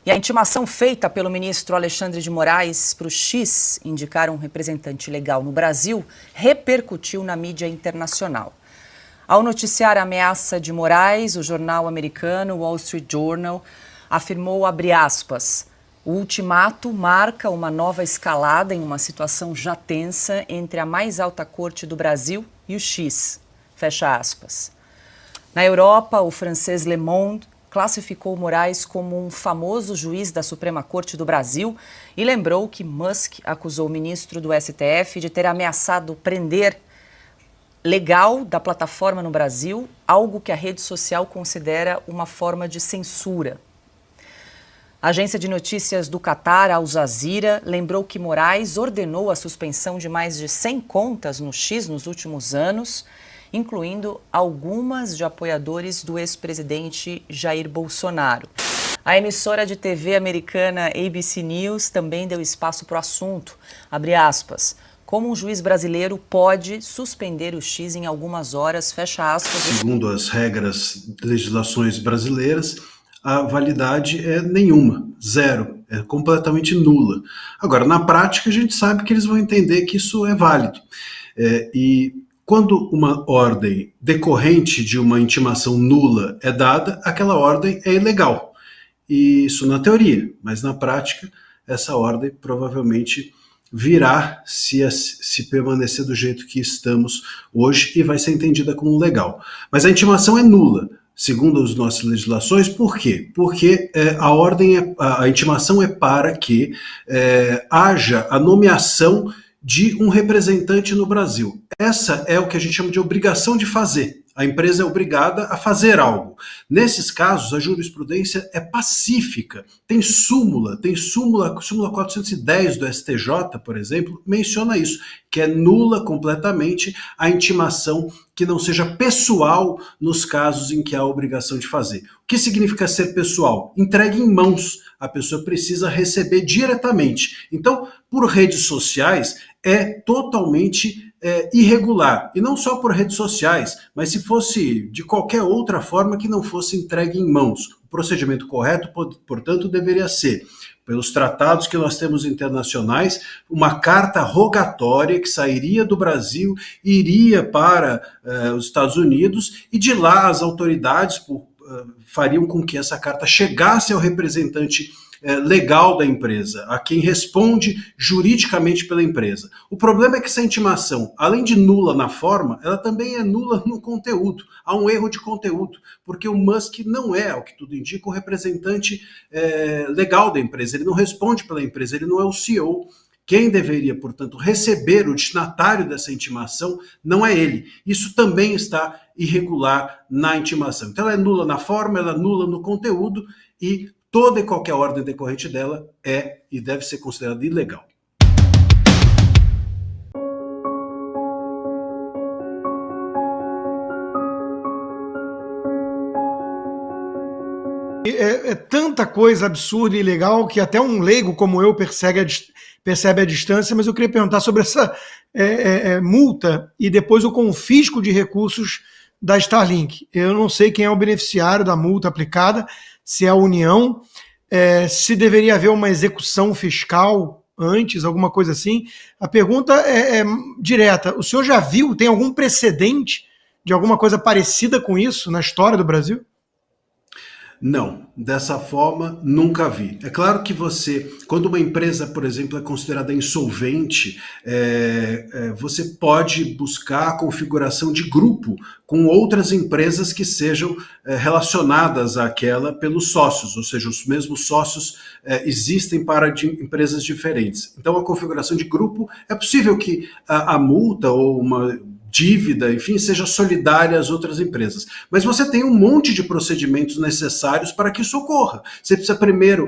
E a intimação feita pelo ministro Alexandre de Moraes para o X indicar um representante legal no Brasil repercutiu na mídia internacional. Ao noticiar a ameaça de Moraes, o jornal americano Wall Street Journal afirmou, abre aspas, o ultimato marca uma nova escalada em uma situação já tensa entre a mais alta corte do Brasil e o X, fecha aspas. Na Europa, o francês Le Monde classificou Moraes como um famoso juiz da Suprema Corte do Brasil e lembrou que Musk acusou o ministro do STF de ter ameaçado prender legal da plataforma no Brasil, algo que a rede social considera uma forma de censura. A agência de notícias do Catar, Al Jazeera, lembrou que Moraes ordenou a suspensão de mais de 100 contas no X nos últimos anos, incluindo algumas de apoiadores do ex-presidente Jair Bolsonaro. A emissora de TV americana ABC News também deu espaço para o assunto. Abre aspas. Como um juiz brasileiro pode suspender o X em algumas horas, fecha aspas. Segundo as regras de legislações brasileiras, a validade é nenhuma, zero, é completamente nula. Agora, na prática, a gente sabe que eles vão entender que isso é válido. E quando uma ordem decorrente de uma intimação nula é dada, aquela ordem é ilegal. E isso na teoria, mas na prática, essa ordem provavelmente virá se permanecer do jeito que estamos hoje e vai ser entendida como legal. Mas a intimação é nula, segundo as nossas legislações. Por quê? Porque a intimação é para que haja a nomeação de um representante no Brasil. Essa é o que a gente chama de obrigação de fazer. A empresa é obrigada a fazer algo. Nesses casos, a jurisprudência é pacífica. Tem súmula 410 do STJ, por exemplo, menciona isso, que é nula completamente a intimação que não seja pessoal nos casos em que há a obrigação de fazer. O que significa ser pessoal? Entregue em mãos. A pessoa precisa receber diretamente. Então, por redes sociais, é totalmente irregular. E não só por redes sociais, mas se fosse de qualquer outra forma que não fosse entregue em mãos. O procedimento correto, portanto, deveria ser, pelos tratados que nós temos internacionais, uma carta rogatória que sairia do Brasil, iria para os Estados Unidos, e de lá as autoridades fariam com que essa carta chegasse ao representante legal da empresa, a quem responde juridicamente pela empresa. O problema é que essa intimação, além de nula na forma, ela também é nula no conteúdo. Há um erro de conteúdo, porque o Musk não é, ao que tudo indica, o representante legal da empresa. Ele não responde pela empresa, ele não é o CEO. Quem deveria, portanto, receber o destinatário dessa intimação não é ele. Isso também está irregular na intimação. Então ela é nula na forma, ela é nula no conteúdo e toda e qualquer ordem decorrente dela é e deve ser considerada ilegal. É tanta coisa absurda e ilegal que até um leigo como eu percebe a distância, mas eu queria perguntar sobre essa multa e depois o confisco de recursos da Starlink. Eu não sei quem é o beneficiário da multa aplicada, se é a União, se deveria haver uma execução fiscal antes, alguma coisa assim. A pergunta é direta. O senhor já viu, tem algum precedente de alguma coisa parecida com isso na história do Brasil? Não, dessa forma nunca vi. É claro que quando uma empresa, por exemplo, é considerada insolvente, você pode buscar a configuração de grupo com outras empresas que sejam relacionadas àquela pelos sócios, ou seja, os mesmos sócios existem para empresas diferentes. Então, a configuração de grupo, é possível que a multa ou uma dívida, enfim, seja solidária às outras empresas. Mas você tem um monte de procedimentos necessários para que isso ocorra. Você precisa primeiro,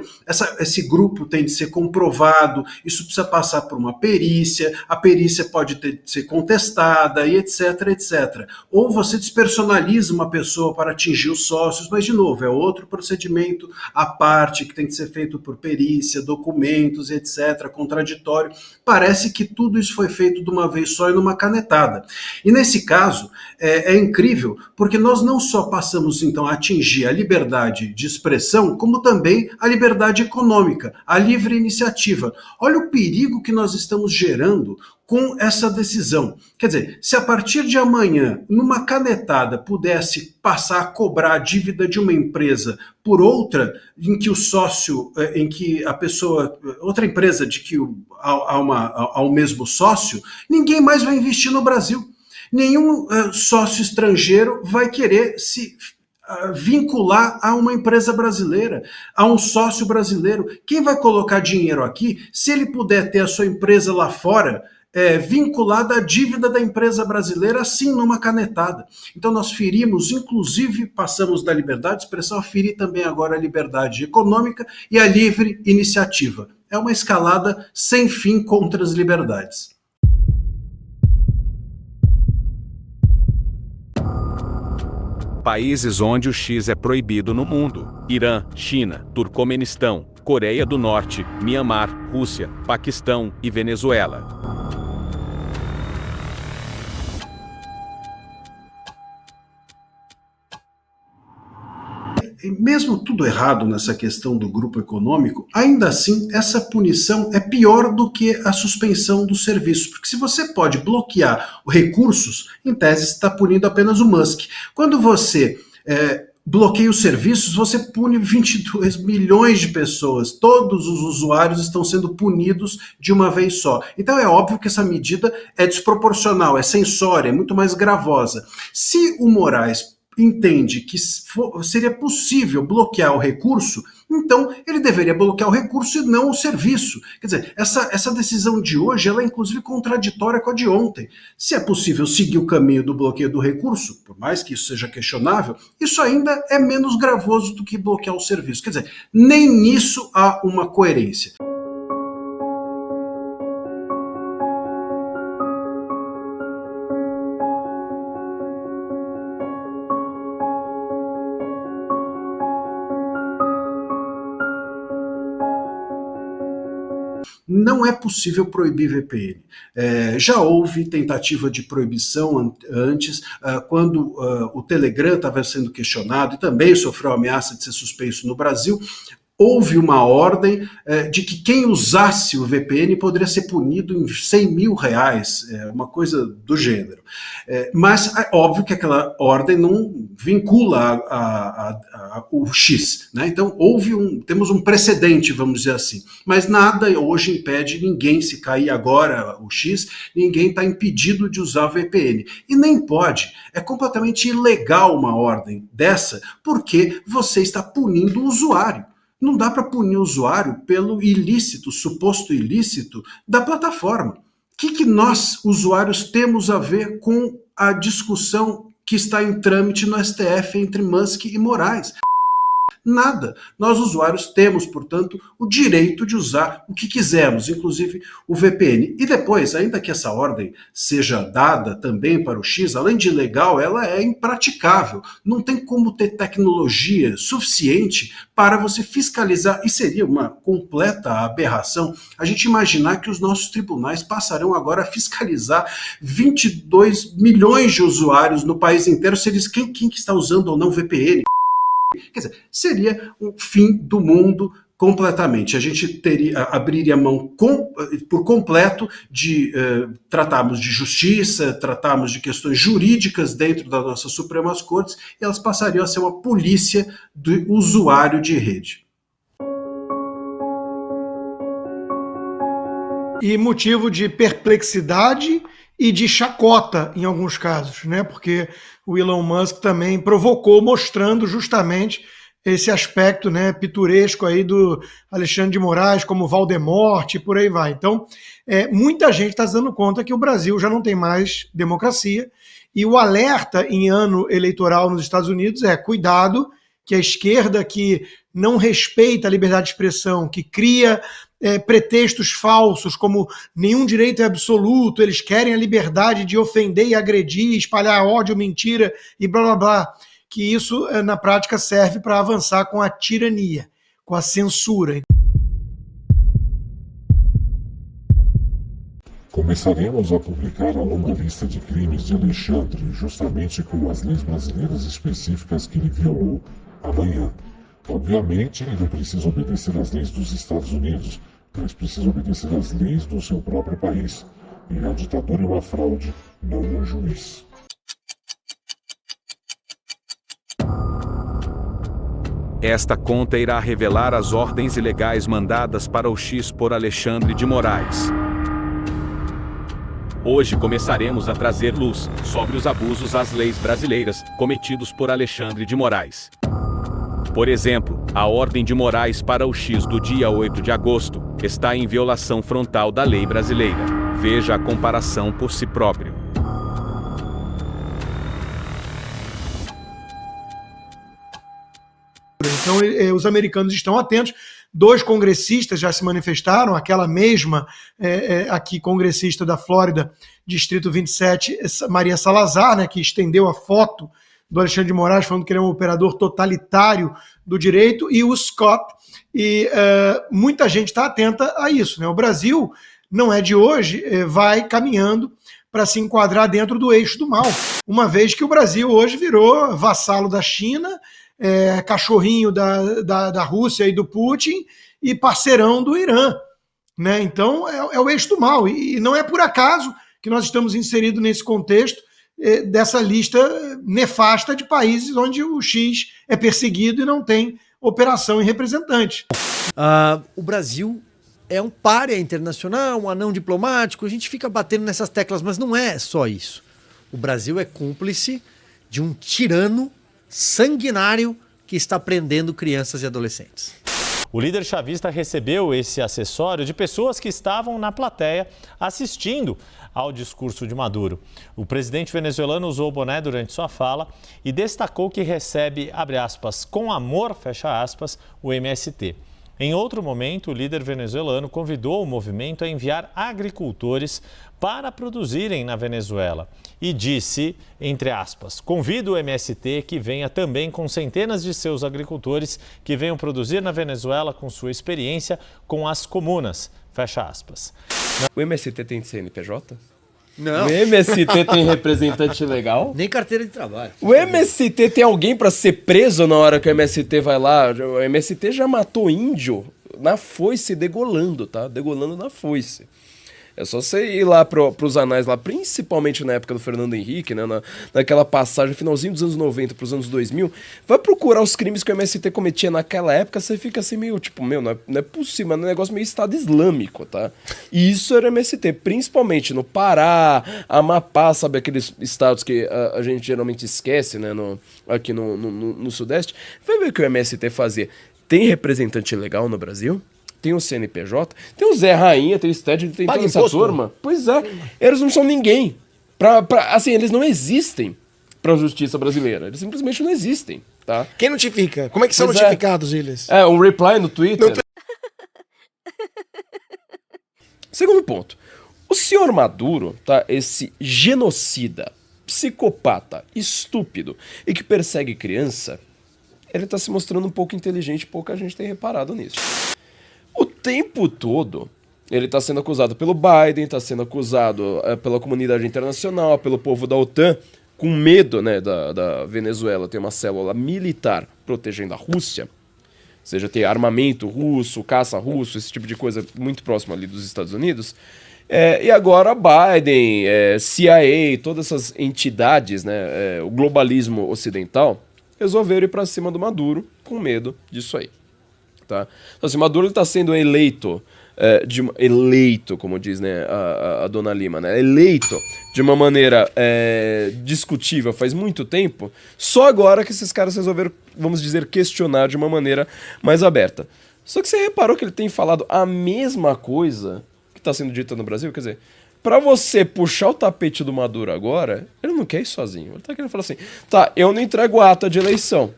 esse grupo tem de ser comprovado, isso precisa passar por uma perícia, a perícia pode ter de ser contestada e etc, etc. Ou você despersonaliza uma pessoa para atingir os sócios, mas de novo, é outro procedimento à parte que tem que ser feito por perícia, documentos, etc, contraditório. Parece que tudo isso foi feito de uma vez só e numa canetada. E nesse caso, é incrível, porque nós não só passamos então a atingir a liberdade de expressão, como também a liberdade econômica, a livre iniciativa. Olha o perigo que nós estamos gerando com essa decisão. Quer dizer, se a partir de amanhã, numa canetada, pudesse passar a cobrar a dívida de uma empresa por outra, em que o sócio, em que a pessoa, outra empresa de que há o mesmo sócio, ninguém mais vai investir no Brasil. Nenhum sócio estrangeiro vai querer se vincular a uma empresa brasileira, a um sócio brasileiro. Quem vai colocar dinheiro aqui, se ele puder ter a sua empresa lá fora, vinculada à dívida da empresa brasileira, assim, numa canetada. Então nós ferimos, inclusive, passamos da liberdade de expressão a ferir também agora a liberdade econômica e a livre iniciativa. É uma escalada sem fim contra as liberdades. Países onde o X é proibido no mundo: Irã, China, Turcomenistão, Coreia do Norte, Mianmar, Rússia, Paquistão e Venezuela. Mesmo tudo errado nessa questão do grupo econômico, ainda assim essa punição é pior do que a suspensão dos serviços, porque se você pode bloquear recursos, em tese está punindo apenas o Musk. Quando você bloqueia os serviços, você pune 22 milhões de pessoas, todos os usuários estão sendo punidos de uma vez só. Então é óbvio que essa medida é desproporcional, é censória, é muito mais gravosa. Se o Moraes entende que seria possível bloquear o recurso, então ele deveria bloquear o recurso e não o serviço. Quer dizer, essa decisão de hoje, ela é inclusive contraditória com a de ontem. Se é possível seguir o caminho do bloqueio do recurso, por mais que isso seja questionável, isso ainda é menos gravoso do que bloquear o serviço. Quer dizer, nem nisso há uma coerência. Não é possível proibir VPN. Já houve tentativa de proibição antes, quando o Telegram estava sendo questionado e também sofreu ameaça de ser suspenso no Brasil. Houve uma ordem de que quem usasse o VPN poderia ser punido em R$100 mil, uma coisa do gênero. Mas é óbvio que aquela ordem não vincula o X, né? Então temos um precedente, vamos dizer assim. Mas nada hoje impede ninguém, se cair agora o X, ninguém está impedido de usar o VPN. E nem pode. É completamente ilegal uma ordem dessa, porque você está punindo o usuário. Não dá para punir o usuário pelo ilícito, suposto ilícito da plataforma. O que nós, usuários, temos a ver com a discussão que está em trâmite no STF entre Musk e Moraes? Nada. Nós, usuários, temos, portanto, o direito de usar o que quisermos, inclusive o VPN. E depois, ainda que essa ordem seja dada também para o X, além de ilegal, ela é impraticável. Não tem como ter tecnologia suficiente para você fiscalizar, e seria uma completa aberração a gente imaginar que os nossos tribunais passarão agora a fiscalizar 22 milhões de usuários no país inteiro, se eles quem que está usando ou não VPN. Quer dizer, seria o fim do mundo completamente. A gente abriria mão por completo de tratarmos de justiça, tratarmos de questões jurídicas dentro das nossas Supremas Cortes, e elas passariam a ser uma polícia do usuário de rede. E motivo de perplexidade e de chacota em alguns casos, né? Porque o Elon Musk também provocou, mostrando justamente esse aspecto, né, pitoresco aí do Alexandre de Moraes, como Voldemort e por aí vai. Então, muita gente está se dando conta que o Brasil já não tem mais democracia, e o alerta em ano eleitoral nos Estados Unidos é: cuidado, que a esquerda que não respeita a liberdade de expressão, que cria pretextos falsos, como nenhum direito é absoluto, eles querem a liberdade de ofender e agredir, espalhar ódio, mentira e blá blá blá, que isso na prática serve para avançar com a tirania, com a censura. Começaremos a publicar a longa lista de crimes de Alexandre, justamente com as leis brasileiras específicas que ele violou, amanhã. Obviamente, ele não precisa obedecer às leis dos Estados Unidos, mas precisa obedecer às leis do seu próprio país. Ele é um ditador e uma fraude, não um juiz. Esta conta irá revelar as ordens ilegais mandadas para o X por Alexandre de Moraes. Hoje começaremos a trazer luz sobre os abusos às leis brasileiras cometidos por Alexandre de Moraes. Por exemplo, a Ordem de Moraes para o X do dia 8 de agosto está em violação frontal da lei brasileira. Veja a comparação por si próprio. Então, os americanos estão atentos. 2 congressistas já se manifestaram, aquela mesma aqui congressista da Flórida, Distrito 27, Maria Salazar, né, que estendeu a foto do Alexandre de Moraes, falando que ele é um operador totalitário do direito, e o Scott, e muita gente está atenta a isso, né? O Brasil, não é de hoje, vai caminhando para se enquadrar dentro do eixo do mal, uma vez que o Brasil hoje virou vassalo da China, cachorrinho da Rússia e do Putin e parceirão do Irã, né? Então é o eixo do mal, e não é por acaso que nós estamos inseridos nesse contexto dessa lista nefasta de países onde o X é perseguido e não tem operação em representante. O Brasil é um pária internacional, um anão diplomático, a gente fica batendo nessas teclas, mas não é só isso. O Brasil é cúmplice de um tirano sanguinário que está prendendo crianças e adolescentes. O líder chavista recebeu esse acessório de pessoas que estavam na plateia assistindo ao discurso de Maduro. O presidente venezuelano usou o boné durante sua fala e destacou que recebe, abre aspas, com amor, fecha aspas, o MST. Em outro momento, o líder venezuelano convidou o movimento a enviar agricultores para produzirem na Venezuela e disse, entre aspas, convido o MST que venha também com centenas de seus agricultores que venham produzir na Venezuela com sua experiência com as comunas, fecha aspas. O MST tem CNPJ? Não. O MST tem representante legal? Nem carteira de trabalho. O MST tem alguém pra ser preso na hora que o MST vai lá? O MST já matou índio na foice, degolando, tá? Degolando na foice. É só você ir lá pros anais lá, principalmente na época do Fernando Henrique, né? Naquela passagem, finalzinho dos anos 90 pros anos 2000, vai procurar os crimes que o MST cometia naquela época, você fica assim meio, tipo, não é possível, é um negócio meio Estado Islâmico, tá? E isso era MST, principalmente no Pará, Amapá, sabe, aqueles estados que a gente geralmente esquece, né? Aqui no Sudeste. Vai ver o que o MST fazia. Tem representante legal no Brasil? Tem o CNPJ, tem o Zé Rainha, tem o Sted, tem toda essa turma. Pois é, eles não são ninguém. Assim, eles não existem para a justiça brasileira. Eles simplesmente não existem, tá? Quem notifica? Como é que são notificados eles? Um reply no Twitter. Segundo ponto. O senhor Maduro, tá? Esse genocida, psicopata, estúpido e que persegue criança, ele tá se mostrando um pouco inteligente, pouca gente tem reparado nisso. O tempo todo, ele está sendo acusado pelo Biden, está sendo acusado pela comunidade internacional, pelo povo da OTAN, com medo, né, da Venezuela ter uma célula militar protegendo a Rússia, ou seja, ter armamento russo, caça russo, esse tipo de coisa muito próximo ali dos Estados Unidos. E agora Biden, CIA, todas essas entidades, né, o globalismo ocidental, resolveram ir para cima do Maduro com medo disso aí. Tá? Então, assim, Maduro está sendo eleito, como diz, né, a dona Lima, né, eleito de uma maneira discutível faz muito tempo, só agora que esses caras resolveram, vamos dizer, questionar de uma maneira mais aberta. Só que você reparou que ele tem falado a mesma coisa que está sendo dita no Brasil? Quer dizer, para você puxar o tapete do Maduro agora, ele não quer ir sozinho. Ele está querendo falar assim, tá, eu não entrego a ata de eleição.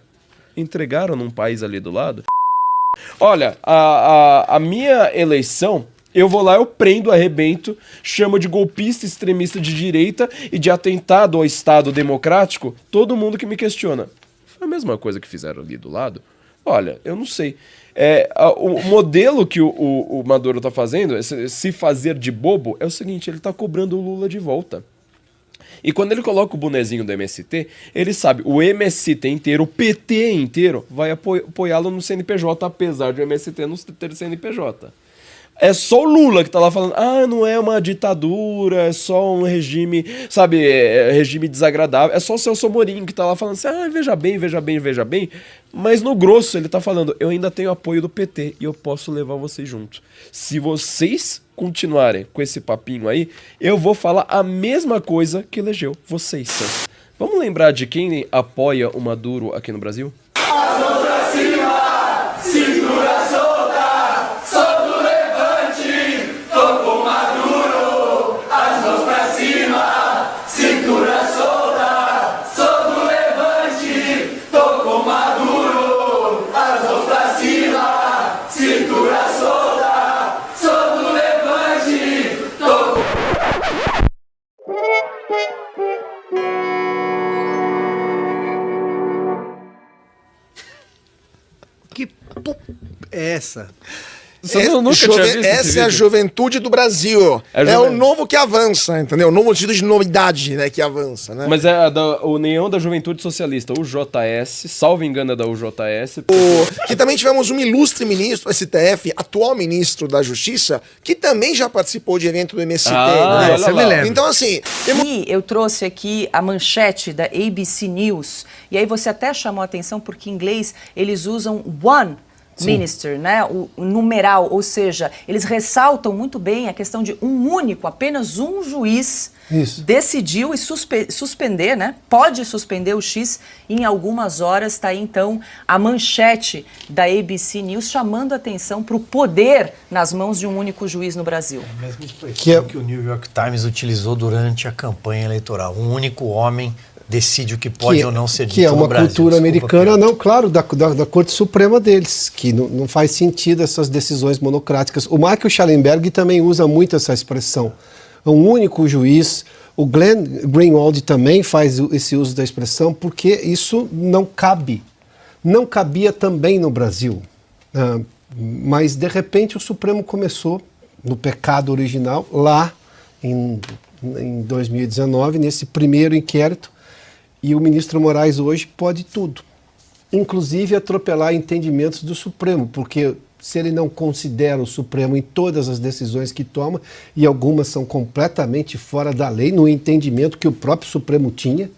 Entregaram num país ali do lado? Olha, a minha eleição, eu vou lá, eu prendo, arrebento, chamo de golpista, extremista de direita e de atentado ao Estado democrático todo mundo que me questiona. Foi a mesma coisa que fizeram ali do lado. Olha, eu não sei. O modelo que o Maduro tá fazendo, se fazer de bobo, é o seguinte, ele tá cobrando o Lula de volta. E quando ele coloca o bonezinho do MST, ele sabe, o MST inteiro, o PT inteiro, vai apoiá-lo no CNPJ, apesar de o MST não ter CNPJ. É só o Lula que tá lá falando, não é uma ditadura, é só um regime, sabe, regime desagradável. É só o Celso Amorim que tá lá falando assim, veja bem, veja bem, veja bem. Mas no grosso ele tá falando, eu ainda tenho apoio do PT e eu posso levar vocês juntos. Se vocês continuarem com esse papinho aí, eu vou falar a mesma coisa que elegeu vocês. Vamos lembrar de quem apoia o Maduro aqui no Brasil? As mãos pra cima, cintura solta, solta o levante, tô com Maduro. As mãos pra cima, cintura solta, solta o levante, tô com Maduro. As mãos pra cima, cintura solta, solta o levante, tô com... Que é essa? Essa é a juventude do Brasil. É o novo que avança, entendeu? O novo sentido de novidade, né? Que avança, né? Mas é o União da Juventude Socialista, o UJS, salvo engano é da UJS. Que também tivemos um ilustre ministro, STF, atual ministro da Justiça, que também já participou de evento do MST. Né? Você me lembra. Então, assim... E eu trouxe aqui a manchete da ABC News, e aí você até chamou a atenção porque em inglês eles usam one minister, né? O numeral, ou seja, eles ressaltam muito bem a questão de um único, apenas um juiz decidiu e suspender, né? Pode suspender o X em algumas horas. Está aí então a manchete da ABC News chamando a atenção para o poder nas mãos de um único juiz no Brasil. É a mesma expressão que o New York Times utilizou durante a campanha eleitoral. Um único homem decide o que pode ou não ser dito no Brasil. Que é uma cultura americana, não, claro, da Corte Suprema deles, que não faz sentido essas decisões monocráticas. O Michael Schellenberg também usa muito essa expressão. Um único juiz. O Glenn Greenwald também faz esse uso da expressão, porque isso não cabe. Não cabia também no Brasil. Mas, de repente, o Supremo começou no pecado original, lá em 2019, nesse primeiro inquérito. E o ministro Moraes hoje pode tudo, inclusive atropelar entendimentos do Supremo, porque se ele não considera o Supremo em todas as decisões que toma, e algumas são completamente fora da lei, no entendimento que o próprio Supremo tinha,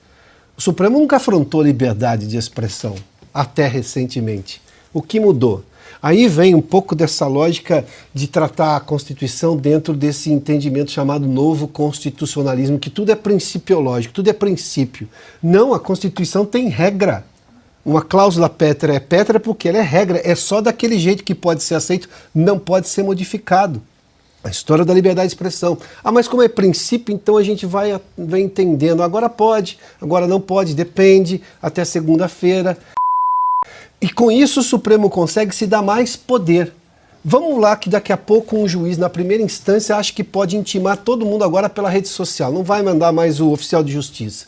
o Supremo nunca afrontou liberdade de expressão, até recentemente. O que mudou? Aí vem um pouco dessa lógica de tratar a Constituição dentro desse entendimento chamado novo constitucionalismo, que tudo é principiológico, tudo é princípio. Não, a Constituição tem regra. Uma cláusula pétrea é pétrea porque ela é regra, é só daquele jeito que pode ser aceito, não pode ser modificado. A história da liberdade de expressão. Mas como é princípio, então a gente vai entendendo. Agora pode, agora não pode, depende, até segunda-feira. E com isso o Supremo consegue se dar mais poder. Vamos lá que daqui a pouco um juiz na primeira instância acha que pode intimar todo mundo agora pela rede social, não vai mandar mais o oficial de justiça.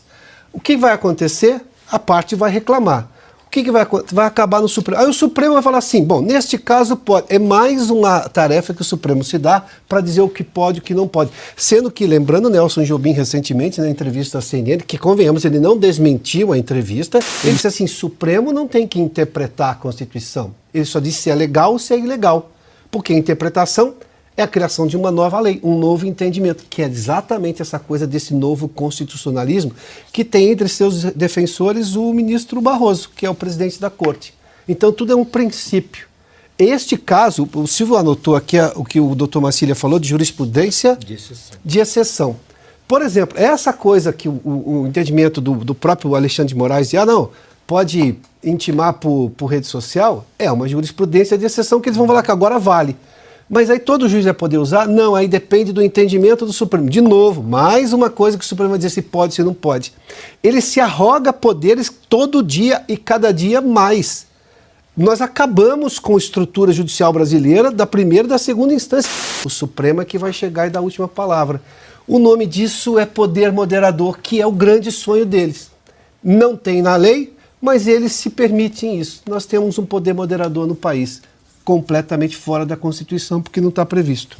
O que vai acontecer? A parte vai reclamar. O que vai acabar no Supremo? Aí o Supremo vai falar assim, bom, neste caso pode. É mais uma tarefa que o Supremo se dá para dizer o que pode e o que não pode. Sendo que, lembrando Nelson Jobim recentemente na entrevista à CNN, que convenhamos, ele não desmentiu a entrevista, ele disse assim, Supremo não tem que interpretar a Constituição. Ele só disse se é legal ou se é ilegal. Porque a interpretação é a criação de uma nova lei, um novo entendimento, que é exatamente essa coisa desse novo constitucionalismo, que tem entre seus defensores o ministro Barroso, que é o presidente da Corte. Então tudo é um princípio. Este caso, o Silvio anotou aqui o que o doutor Massilia falou de jurisprudência de exceção. Por exemplo, essa coisa que o entendimento do próprio Alexandre de Moraes de, não, pode intimar por rede social, é uma jurisprudência de exceção que eles vão falar que agora vale. Mas aí todo juiz vai poder usar? Não, aí depende do entendimento do Supremo. De novo, mais uma coisa que o Supremo vai dizer se pode, se não pode. Ele se arroga poderes todo dia e cada dia mais. Nós acabamos com a estrutura judicial brasileira da primeira e da segunda instância. O Supremo é que vai chegar e dar a última palavra. O nome disso é poder moderador, que é o grande sonho deles. Não tem na lei, mas eles se permitem isso. Nós temos um poder moderador no país, completamente fora da Constituição, porque não está previsto.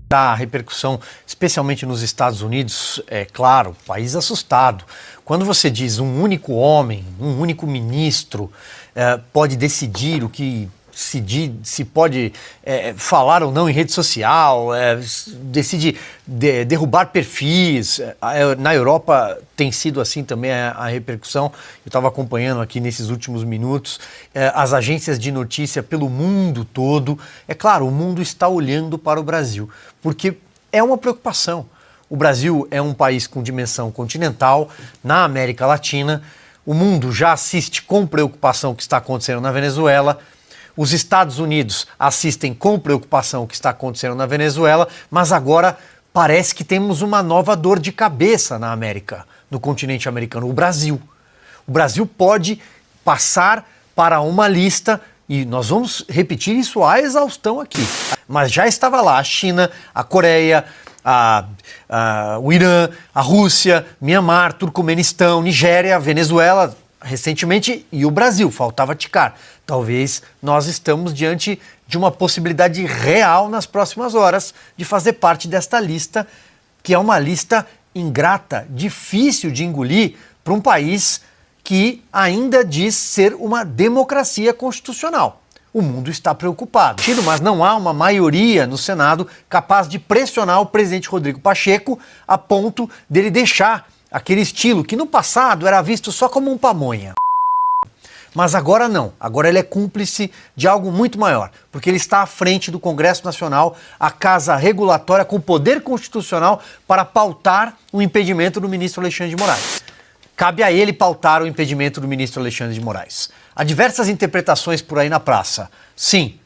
Da repercussão, especialmente nos Estados Unidos, é claro, país assustado. Quando você diz um único homem, um único ministro pode decidir o que se pode falar ou não em rede social, decide derrubar perfis. Na Europa tem sido assim também a repercussão. Eu estava acompanhando aqui nesses últimos minutos as agências de notícia pelo mundo todo. É claro, o mundo está olhando para o Brasil, porque é uma preocupação. O Brasil é um país com dimensão continental, na América Latina. O mundo já assiste com preocupação o que está acontecendo na Venezuela. Os Estados Unidos assistem com preocupação o que está acontecendo na Venezuela, mas agora parece que temos uma nova dor de cabeça na América, no continente americano, o Brasil. O Brasil pode passar para uma lista, e nós vamos repetir isso à exaustão aqui, mas já estava lá a China, a Coreia, o Irã, a Rússia, Mianmar, Turcomenistão, Nigéria, Venezuela, recentemente, e o Brasil, faltava ticar. Talvez nós estamos diante de uma possibilidade real nas próximas horas de fazer parte desta lista, que é uma lista ingrata, difícil de engolir para um país que ainda diz ser uma democracia constitucional. O mundo está preocupado. Mas não há uma maioria no Senado capaz de pressionar o presidente Rodrigo Pacheco a ponto dele deixar aquele estilo que no passado era visto só como um pamonha. Mas agora não, agora ele é cúmplice de algo muito maior, porque ele está à frente do Congresso Nacional, a casa regulatória com poder constitucional para pautar o impedimento do ministro Alexandre de Moraes. Cabe a ele pautar o impedimento do ministro Alexandre de Moraes. Há diversas interpretações por aí na praça. Sim,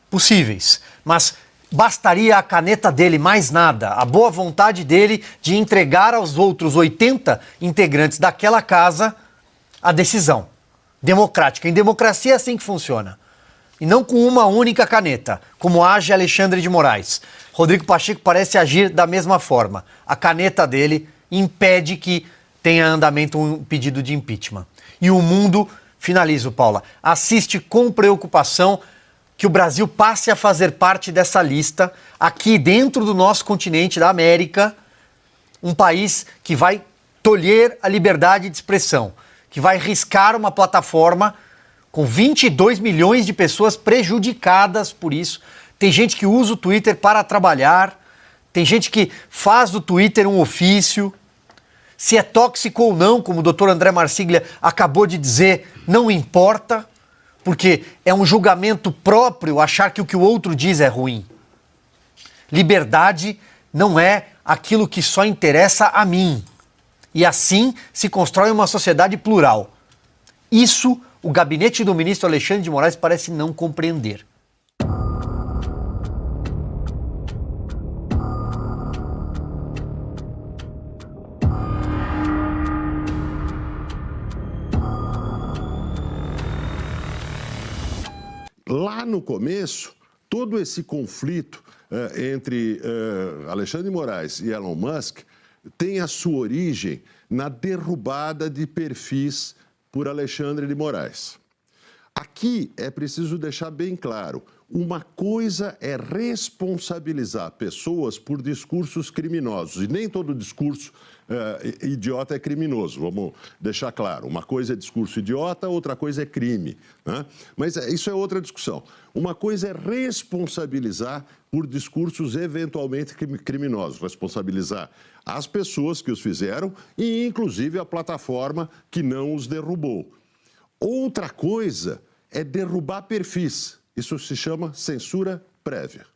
possíveis, mas bastaria a caneta dele, mais nada, a boa vontade dele de entregar aos outros 80 integrantes daquela casa a decisão democrática. Em democracia é assim que funciona. E não com uma única caneta, como age Alexandre de Moraes. Rodrigo Pacheco parece agir da mesma forma. A caneta dele impede que tenha andamento um pedido de impeachment. E o mundo, finalizo, Paula, assiste com preocupação que o Brasil passe a fazer parte dessa lista aqui dentro do nosso continente, da América, um país que vai tolher a liberdade de expressão, que vai riscar uma plataforma com 22 milhões de pessoas prejudicadas por isso. Tem gente que usa o Twitter para trabalhar, tem gente que faz do Twitter um ofício. Se é tóxico ou não, como o doutor André Marsiglia acabou de dizer, não importa, porque é um julgamento próprio achar que o outro diz é ruim. Liberdade não é aquilo que só interessa a mim. E assim se constrói uma sociedade plural. Isso o gabinete do ministro Alexandre de Moraes parece não compreender. Lá no começo, todo esse conflito entre Alexandre de Moraes e Elon Musk tem a sua origem na derrubada de perfis por Alexandre de Moraes. Aqui é preciso deixar bem claro, uma coisa é responsabilizar pessoas por discursos criminosos, e nem todo discurso idiota é criminoso, vamos deixar claro. Uma coisa é discurso idiota, outra coisa é crime, né? Mas isso é outra discussão. Uma coisa é responsabilizar por discursos eventualmente criminosos, responsabilizar as pessoas que os fizeram e, inclusive, a plataforma que não os derrubou. Outra coisa é derrubar perfis. Isso se chama censura prévia.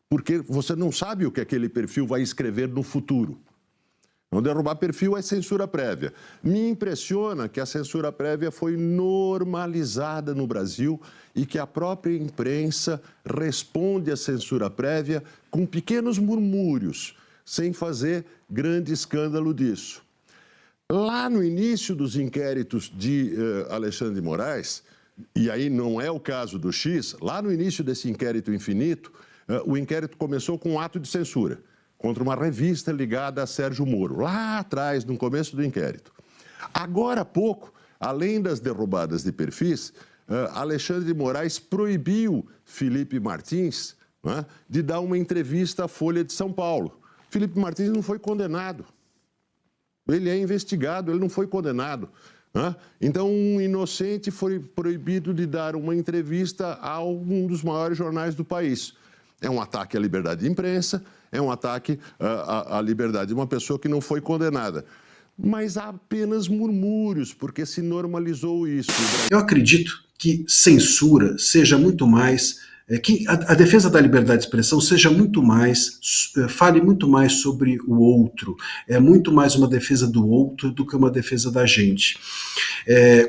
Porque você não sabe o que aquele perfil vai escrever no futuro. Não derrubar perfil é censura prévia. Me impressiona que a censura prévia foi normalizada no Brasil e que a própria imprensa responde à censura prévia com pequenos murmúrios, sem fazer grande escândalo disso. Lá no início dos inquéritos de Alexandre de Moraes, e aí não é o caso do X, lá no início desse inquérito infinito, o inquérito começou com um ato de censura contra uma revista ligada a Sérgio Moro, lá atrás, no começo do inquérito. Agora há pouco, além das derrubadas de perfis, Alexandre de Moraes proibiu Felipe Martins, né, de dar uma entrevista à Folha de São Paulo. Felipe Martins não foi condenado. Ele é investigado, ele não foi condenado. Né? Então, um inocente foi proibido de dar uma entrevista a um dos maiores jornais do país. É um ataque à liberdade de imprensa, é um ataque à liberdade de uma pessoa que não foi condenada. Mas há apenas murmúrios, porque se normalizou isso. Eu acredito que censura seja muito mais... que a defesa da liberdade de expressão seja muito mais, fale muito mais sobre o outro, é muito mais uma defesa do outro do que uma defesa da gente.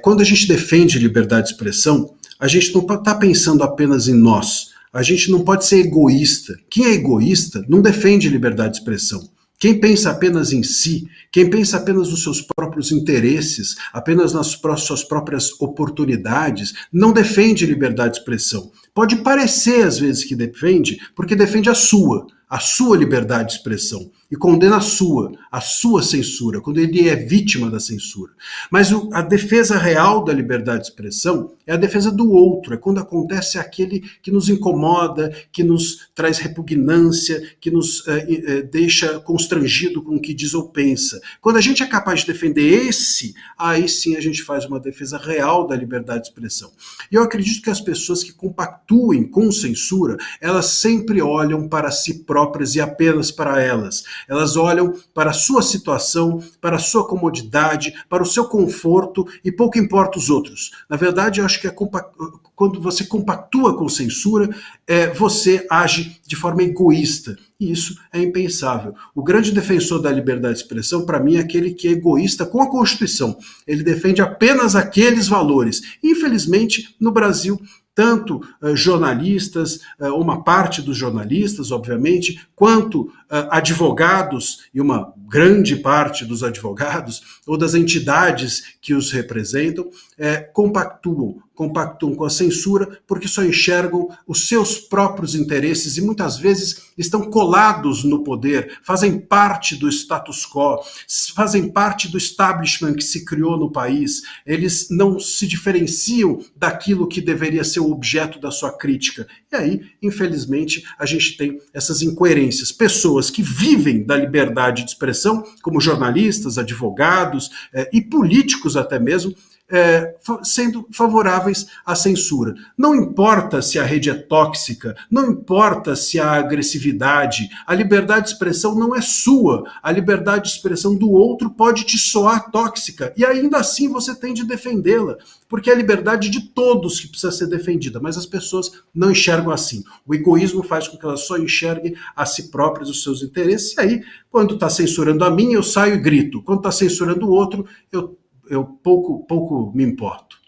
Quando a gente defende liberdade de expressão, a gente não está pensando apenas em nós, a gente não pode ser egoísta. Quem é egoísta não defende liberdade de expressão. Quem pensa apenas em si, quem pensa apenas nos seus próprios interesses, apenas nas suas próprias oportunidades, não defende liberdade de expressão. Pode parecer, às vezes, que defende, porque defende a sua liberdade de expressão e condena a sua censura, quando ele é vítima da censura. Mas a defesa real da liberdade de expressão é a defesa do outro, é quando acontece aquele que nos incomoda, que nos traz repugnância, que nos deixa constrangido com o que diz ou pensa. Quando a gente é capaz de defender aí sim a gente faz uma defesa real da liberdade de expressão. E eu acredito que as pessoas que compactuem com censura, elas sempre olham para si próprias e apenas para elas. Elas olham para a sua situação, para a sua comodidade, para o seu conforto e pouco importa os outros. Na verdade, eu acho que quando você compactua com censura, você age de forma egoísta. E isso é impensável. O grande defensor da liberdade de expressão, para mim, é aquele que é egoísta com a Constituição. Ele defende apenas aqueles valores. Infelizmente, no Brasil, tanto jornalistas, uma parte dos jornalistas, obviamente, quanto advogados, e uma grande parte dos advogados, ou das entidades que os representam, compactuam com a censura porque só enxergam os seus próprios interesses e muitas vezes estão colados no poder, fazem parte do status quo, fazem parte do establishment que se criou no país. Eles não se diferenciam daquilo que deveria ser o objeto da sua crítica. E aí, infelizmente, a gente tem essas incoerências. Pessoas que vivem da liberdade de expressão, como jornalistas, advogados e políticos até mesmo, sendo favoráveis à censura. Não importa se a rede é tóxica, não importa se há agressividade, a liberdade de expressão não é sua, a liberdade de expressão do outro pode te soar tóxica, e ainda assim você tem de defendê-la, porque é a liberdade de todos que precisa ser defendida, mas as pessoas não enxergam assim. O egoísmo faz com que elas só enxerguem a si próprias os seus interesses, e aí, quando está censurando a mim, eu saio e grito, quando está censurando o outro, eu pouco me importo.